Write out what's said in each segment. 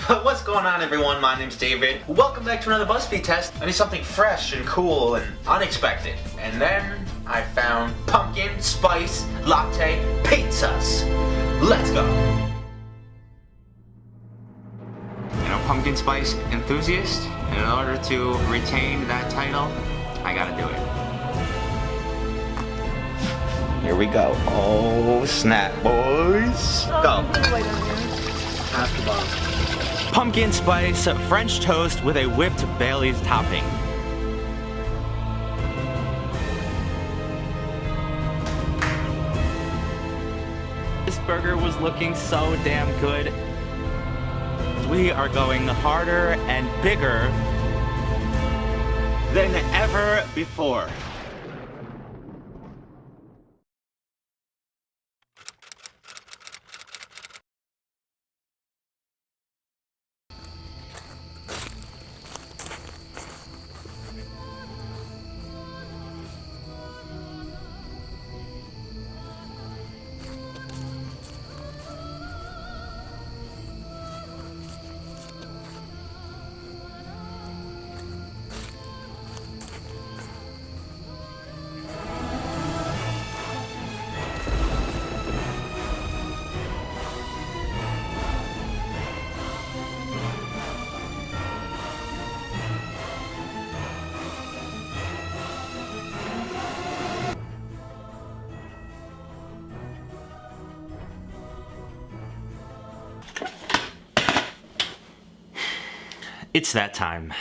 What's going on, everyone? My name's David. Welcome back to another BuzzFeed test. I need something fresh and cool and unexpected. And then I found pumpkin spice latte pizzas. Let's go. You know, pumpkin spice enthusiast. And in order to retain that title, I gotta do it. Here we go. Oh, snap, boys. Go. Pass the ball. Pumpkin spice French toast with a whipped Bailey's topping. This burger was looking so damn good. We are going harder and bigger than ever before. It's that time.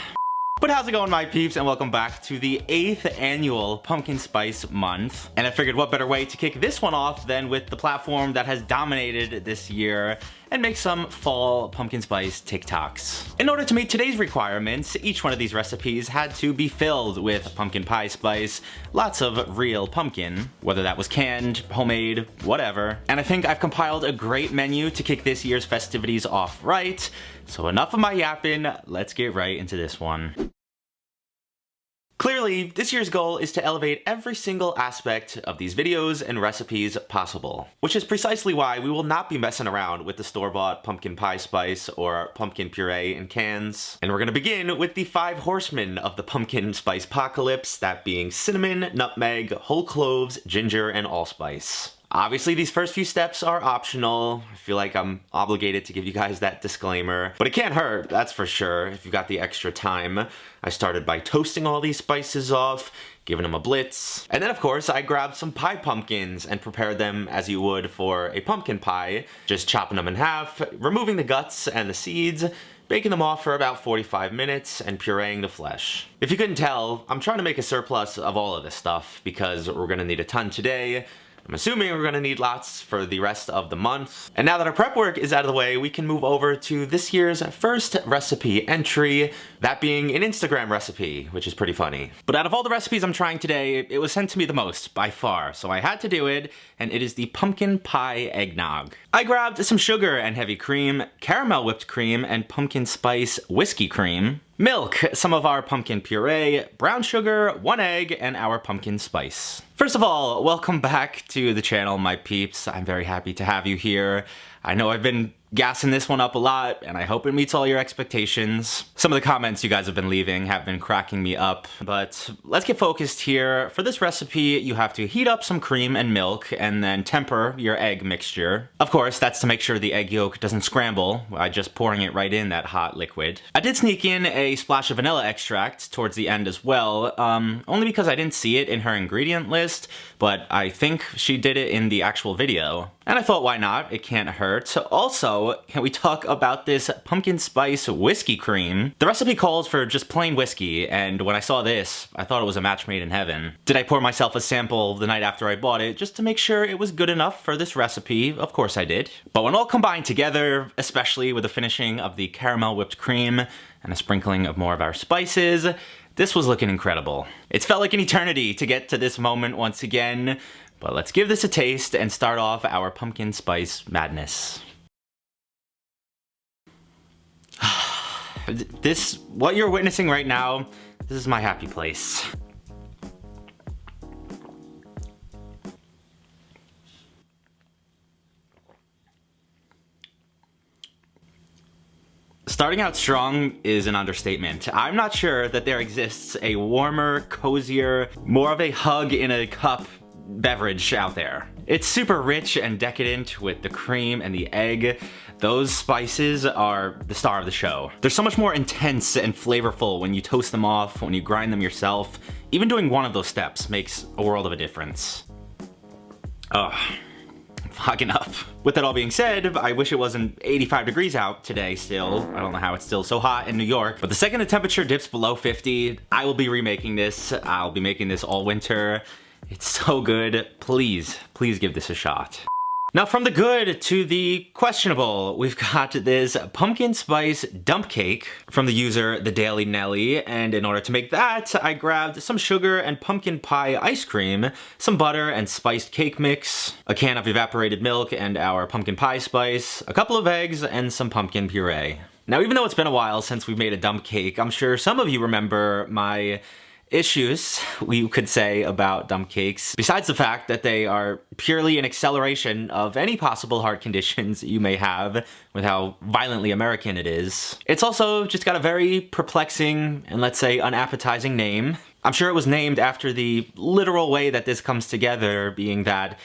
But how's it going, my peeps, and welcome back to the 8th annual Pumpkin Spice Month. And I figured what better way to kick this one off than with the platform that has dominated this year and make some fall pumpkin spice TikToks. In order to meet today's requirements, each one of these recipes had to be filled with pumpkin pie spice, lots of real pumpkin, whether that was canned, homemade, whatever. And I think I've compiled a great menu to kick this year's festivities off right. So enough of my yapping, let's get right into this one. Clearly, this year's goal is to elevate every single aspect of these videos and recipes possible, which is precisely why we will not be messing around with the store-bought pumpkin pie spice or pumpkin puree in cans. And we're gonna begin with the 5 horsemen of the pumpkin spice apocalypse, that being cinnamon, nutmeg, whole cloves, ginger, and allspice. Obviously, these first few steps are optional. I feel like I'm obligated to give you guys that disclaimer, but it can't hurt, that's for sure, if you've got the extra time. I started by toasting all these spices off, giving them a blitz, and then of course I grabbed some pie pumpkins and prepared them as you would for a pumpkin pie, just chopping them in half, removing the guts and the seeds, baking them off for about 45 minutes, and pureeing the flesh. If you couldn't tell, I'm trying to make a surplus of all of this stuff because we're gonna need a ton today. I'm assuming we're gonna need lots for the rest of the month. And now that our prep work is out of the way, we can move over to this year's first recipe entry, that being an Instagram recipe, which is pretty funny. But out of all the recipes I'm trying today, it was sent to me the most, by far, so I had to do it, and it is the pumpkin pie eggnog. I grabbed some sugar and heavy cream, caramel whipped cream, and pumpkin spice whiskey cream, milk, some of our pumpkin puree, brown sugar, 1 egg, and our pumpkin spice. First of all, welcome back to the channel, my peeps. I'm very happy to have you here. I know I've been gassing this one up a lot, and I hope it meets all your expectations. Some of the comments you guys have been leaving have been cracking me up, but let's get focused here. For this recipe, you have to heat up some cream and milk, and then temper your egg mixture. Of course, that's to make sure the egg yolk doesn't scramble by just pouring it right in that hot liquid. I did sneak in a splash of vanilla extract towards the end as well, only because I didn't see it in her ingredient list, but I think she did it in the actual video. And I thought, why not? It can't hurt. Also, can we talk about this pumpkin spice whiskey cream? The recipe calls for just plain whiskey, and when I saw this, I thought it was a match made in heaven. Did I pour myself a sample the night after I bought it just to make sure it was good enough for this recipe? Of course I did. But when all combined together, especially with the finishing of the caramel whipped cream and a sprinkling of more of our spices, this was looking incredible. It's felt like an eternity to get to this moment once again. But let's give this a taste and start off our pumpkin spice madness. What you're witnessing right now, this is my happy place. Starting out strong is an understatement. I'm not sure that there exists a warmer, cozier, more of a hug in a cup beverage out there. It's super rich and decadent with the cream and the egg. Those spices are the star of the show. They're so much more intense and flavorful when you toast them off, when you grind them yourself. Even doing one of those steps makes a world of a difference. Ugh. I'm fogging up. With that all being said, I wish it wasn't 85 degrees out today still. I don't know how it's still so hot in New York. But the second the temperature dips below 50, I will be remaking this. I'll be making this all winter. It's so good. Please, please give this a shot. Now from the good to the questionable, we've got this pumpkin spice dump cake from the user The Daily Nelly, and in order to make that, I grabbed some sugar and pumpkin pie ice cream, some butter and spiced cake mix, a can of evaporated milk and our pumpkin pie spice, a couple of eggs, and some pumpkin puree. Now even though it's been a while since we've made a dump cake, I'm sure some of you remember my issues, we could say, about dump cakes, besides the fact that they are purely an acceleration of any possible heart conditions you may have with how violently American it is. It's also just got a very perplexing and, let's say, unappetizing name. I'm sure it was named after the literal way that this comes together, being that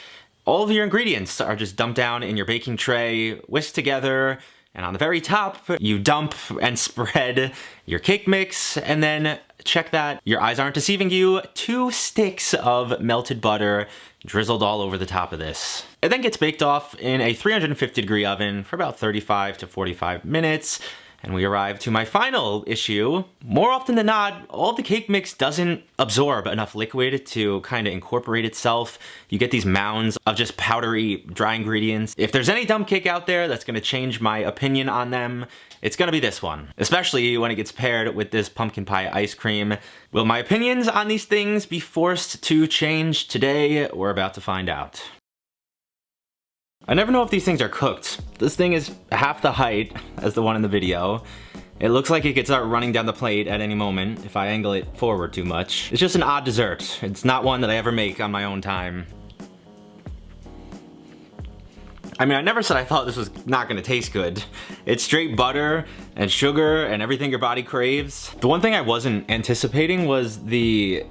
all of your ingredients are just dumped down in your baking tray, whisked together, and on the very top, you dump and spread your cake mix, and then check that your eyes aren't deceiving you, 2 sticks of melted butter drizzled all over the top of this. It then gets baked off in a 350-degree oven for about 35 to 45 minutes, and we arrive to my final issue. More often than not, all of the cake mix doesn't absorb enough liquid to kind of incorporate itself. You get these mounds of just powdery, dry ingredients. If there's any dump cake out there that's gonna change my opinion on them, it's gonna be this one, especially when it gets paired with this pumpkin pie ice cream. Will my opinions on these things be forced to change today? We're about to find out. I never know if these things are cooked. This thing is half the height as the one in the video. It looks like it could start running down the plate at any moment if I angle it forward too much. It's just an odd dessert. It's not one that I ever make on my own time. I mean, I never said I thought this was not gonna taste good. It's straight butter and sugar and everything your body craves. The one thing I wasn't anticipating was the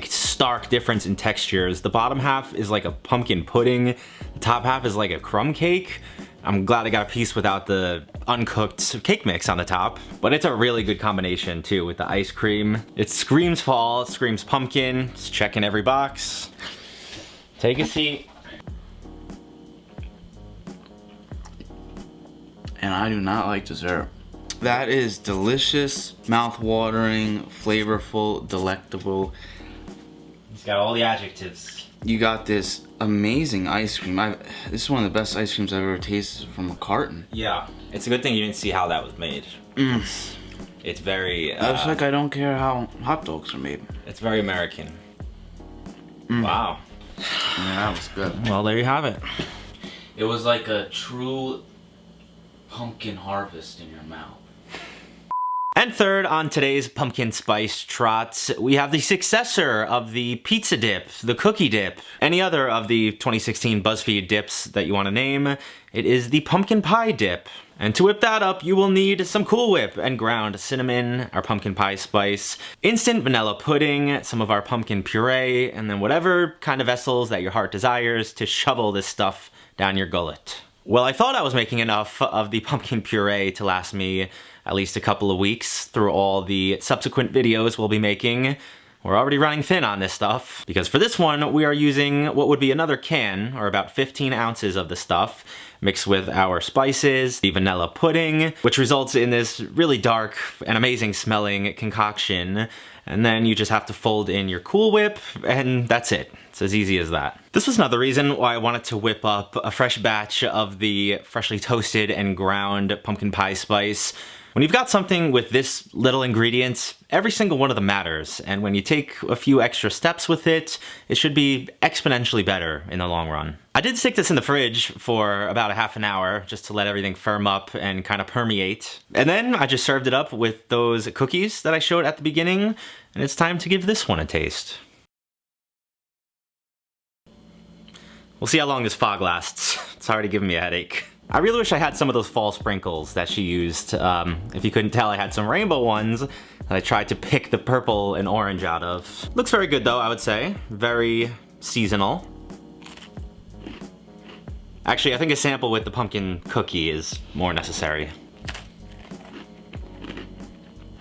stark difference in textures. The bottom half is like a pumpkin pudding. The top half is like a crumb cake. I'm glad I got a piece without the uncooked cake mix on the top. But it's a really good combination too with the ice cream. It screams fall, it screams pumpkin. It's checking every box. Take a seat. And I do not like dessert. That is delicious, mouth-watering, flavorful, delectable. It's got all the adjectives. You got this amazing ice cream. This is one of the best ice creams I've ever tasted from a carton. Yeah, it's a good thing you didn't see how that was made. It's very... That's like I don't care how hot dogs are made. It's very American. Wow. Yeah, that was good. Well, there you have it. It was like a true pumpkin harvest in your mouth. And third on today's pumpkin spice trots, we have the successor of the pizza dip, the cookie dip, any other of the 2016 BuzzFeed dips that you want to name. It is the pumpkin pie dip. And to whip that up, you will need some Cool Whip and ground cinnamon, our pumpkin pie spice, instant vanilla pudding, some of our pumpkin puree, and then whatever kind of vessels that your heart desires to shovel this stuff down your gullet. Well, I thought I was making enough of the pumpkin puree to last me at least a couple of weeks through all the subsequent videos we'll be making. We're already running thin on this stuff, because for this one, we are using what would be another can, or about 15 ounces of the stuff, mixed with our spices, the vanilla pudding, which results in this really dark and amazing smelling concoction. And then you just have to fold in your Cool Whip, and that's it. It's as easy as that. This was another reason why I wanted to whip up a fresh batch of the freshly toasted and ground pumpkin pie spice. When you've got something with this little ingredients, every single one of them matters, and when you take a few extra steps with it, it should be exponentially better in the long run. I did stick this in the fridge for about a half an hour just to let everything firm up and kind of permeate. And then I just served it up with those cookies that I showed at the beginning, and it's time to give this one a taste. We'll see how long this fog lasts. It's already giving me a headache. I really wish I had some of those fall sprinkles that she used. If you couldn't tell, I had some rainbow ones that I tried to pick the purple and orange out of. Looks very good though, I would say. Very seasonal. Actually, I think a sample with the pumpkin cookie is more necessary.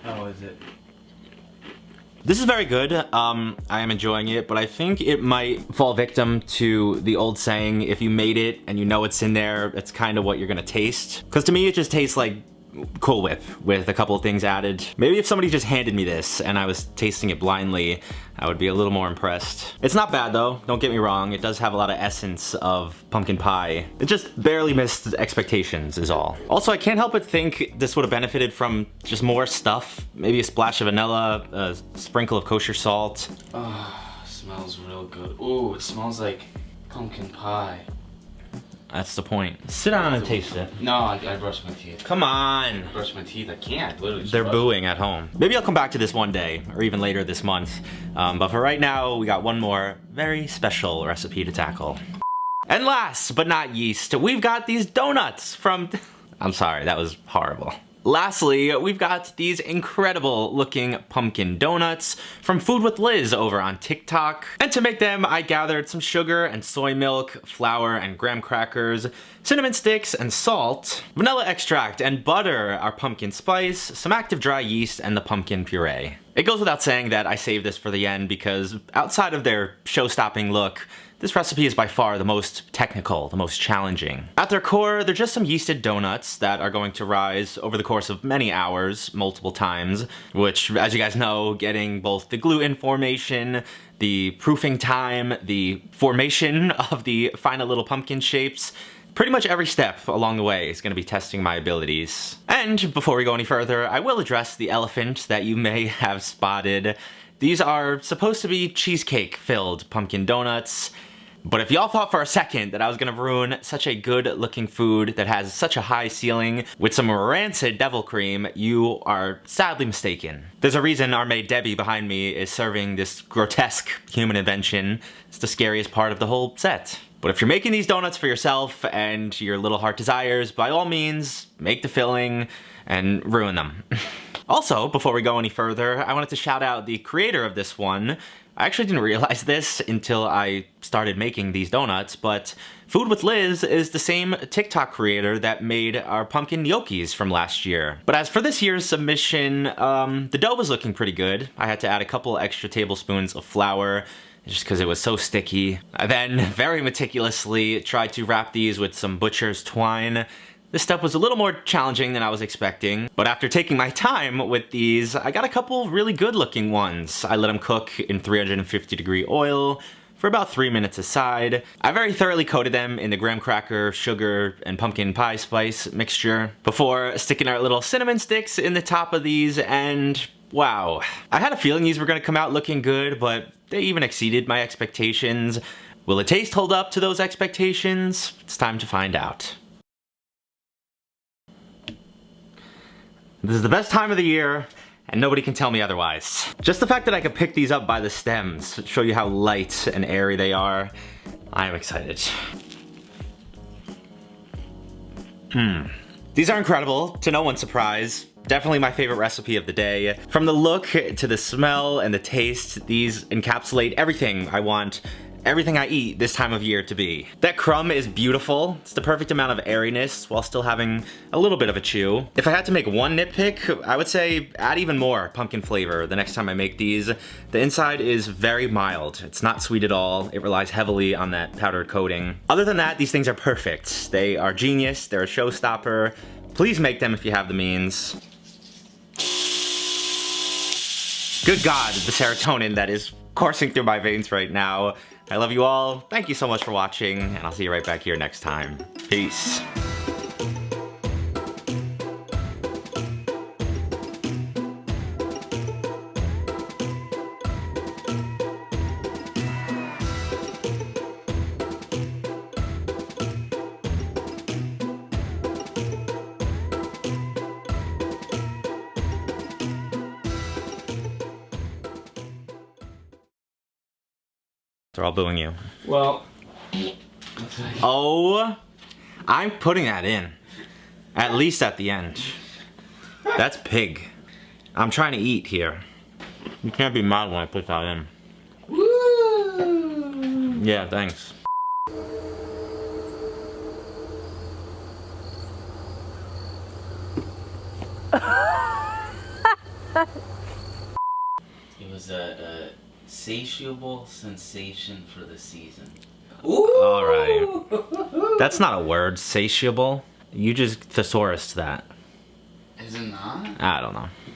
How is it? This is very good. I am enjoying it, but I think it might fall victim to the old saying, if you made it and you know it's in there, it's kind of what you're gonna taste. Because to me, it just tastes like Cool Whip with a couple of things added. Maybe if somebody just handed me this and I was tasting it blindly, I would be a little more impressed. It's not bad though, don't get me wrong. It does have a lot of essence of pumpkin pie. It just barely missed expectations is all. Also, I can't help but think this would have benefited from just more stuff. Maybe a splash of vanilla, a sprinkle of kosher salt. Oh, smells real good. Ooh, it smells like pumpkin pie. That's the point. Sit down and taste it. No, I brushed my teeth. Come on. I brushed my teeth. I can't. Literally. They're booing at home. Maybe I'll come back to this one day, or even later this month. But for right now, we got one more very special recipe to tackle. And last but not least, we've got these donuts from... I'm sorry, that was horrible. Lastly, we've got these incredible looking pumpkin donuts from Food with Liz over on TikTok. And to make them, I gathered some sugar and soy milk, flour and graham crackers, cinnamon sticks and salt, vanilla extract and butter, our pumpkin spice, some active dry yeast, and the pumpkin puree. It goes without saying that I saved this for the end because outside of their show-stopping look, this recipe is by far the most technical, the most challenging. At their core, they're just some yeasted donuts that are going to rise over the course of many hours, multiple times, which, as you guys know, getting both the gluten formation, the proofing time, the formation of the final little pumpkin shapes, pretty much every step along the way is going to be testing my abilities. And before we go any further, I will address the elephant that you may have spotted. These are supposed to be cheesecake-filled pumpkin donuts. But if y'all thought for a second that I was gonna ruin such a good looking food that has such a high ceiling with some rancid devil cream, you are sadly mistaken. There's a reason our maid Debbie behind me is serving this grotesque human invention. It's the scariest part of the whole set. But if you're making these donuts for yourself and your little heart desires, by all means, make the filling and ruin them. Also, before we go any further, I wanted to shout out the creator of this one. I actually didn't realize this until I started making these donuts, but Food with Liz is the same TikTok creator that made our pumpkin gnocchis from last year. But as for this year's submission, the dough was looking pretty good. I had to add a couple extra tablespoons of flour just because it was so sticky. I then very meticulously tried to wrap these with some butcher's twine. This step was a little more challenging than I was expecting, but after taking my time with these, I got a couple really good looking ones. I let them cook in 350-degree oil for about 3 minutes aside. I very thoroughly coated them in the graham cracker, sugar, and pumpkin pie spice mixture before sticking our little cinnamon sticks in the top of these, and wow. I had a feeling these were gonna come out looking good, but they even exceeded my expectations. Will the taste hold up to those expectations? It's time to find out. This is the best time of the year, and nobody can tell me otherwise. Just the fact that I could pick these up by the stems, show you how light and airy they are, I am excited. These are incredible, to no one's surprise. Definitely my favorite recipe of the day. From the look to the smell and the taste, these encapsulate everything I want everything I eat this time of year to be. That crumb is beautiful. It's the perfect amount of airiness while still having a little bit of a chew. If I had to make one nitpick, I would say add even more pumpkin flavor the next time I make these. The inside is very mild. It's not sweet at all. It relies heavily on that powdered coating. Other than that, these things are perfect. They are genius. They're a showstopper. Please make them if you have the means. Good God, the serotonin that is coursing through my veins right now. I love you all. Thank you so much for watching, and I'll see you right back here next time. Peace. They're all booing you. Well, Oh I'm putting that in. At least at the end. That's pig. I'm trying to eat here. You can't be mad when I put that in. Woo! Yeah, thanks. It was a satiable sensation for the season. Alright. That's not a word, satiable. You just thesaurused that. Is it not? I don't know.